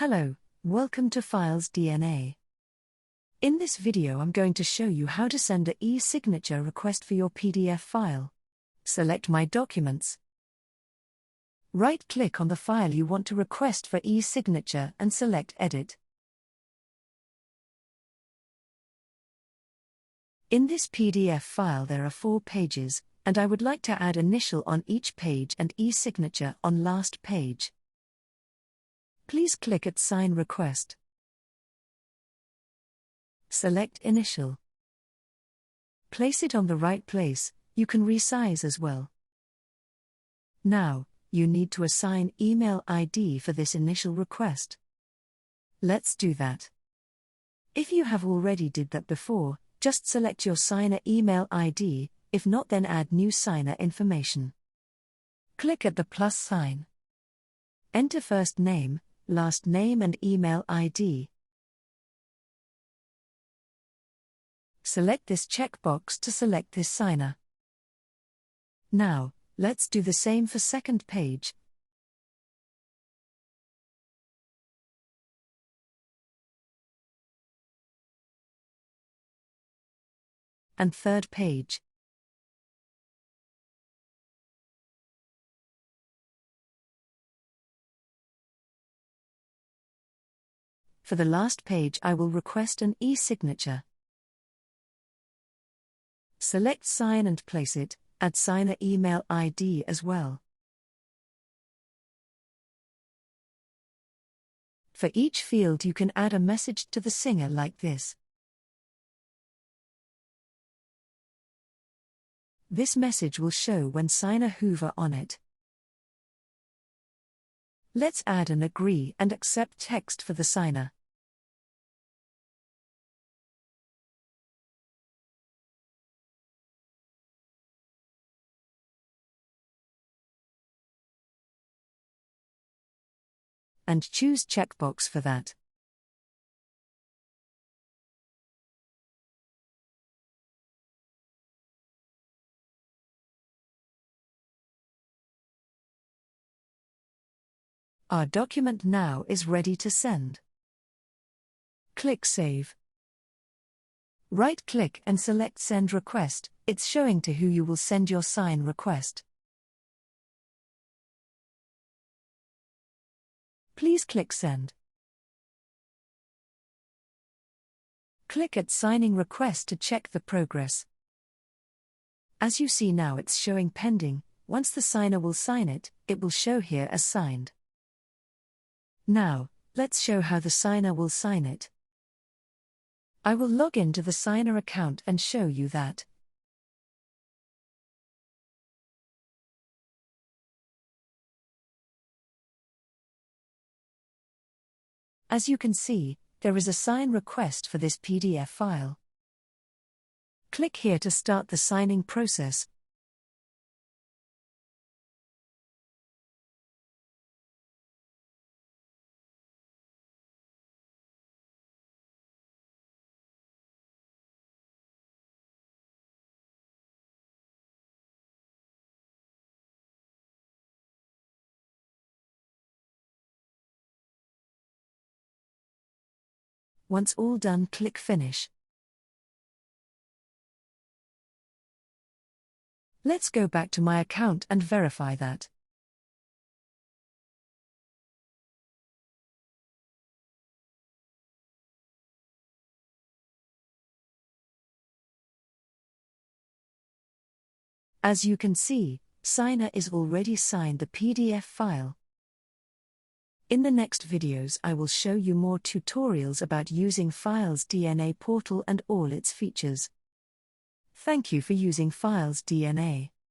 Hello, welcome to FilesDNA. In this video I'm going to show you how to send an eSignature request for your PDF file. Select My Documents. Right-click on the file you want to request for eSignature and select Edit. In this PDF file there are 4 pages, and I would like to add initial on each page and eSignature on last page. Please click at Sign Request. Select Initial. Place it on the right place, you can resize as well. Now, you need to assign email ID for this initial request. Let's do that. If you have already did that before, just select your signer email ID, if not then add new signer information. Click at the plus sign. Enter first name, last name and email ID. Select this checkbox to select this signer. Now, let's do the same for second page. And third page. For the last page I will request an eSignature. Select Sign and place it, add signer email ID as well. For each field you can add a message to the signer like this. This message will show when signer hover on it. Let's add an agree and accept text for the signer. And choose checkbox for that. Our document now is ready to send. Click Save. Right-click and select Send Request, it's showing to who you will send your sign request. Please click Send. Click at Signing Request to check the progress. As you see now it's showing pending. Once the signer will sign it, it will show here as signed. Now, let's show how the signer will sign it. I will log into the signer account and show you that. As you can see, there is a sign request for this PDF file. Click here to start the signing process. Once all done, click Finish. Let's go back to my account and verify that. As you can see, signer is already signed the PDF file. In the next videos I will show you more tutorials about using FilesDNA portal and all its features. Thank you for using FilesDNA.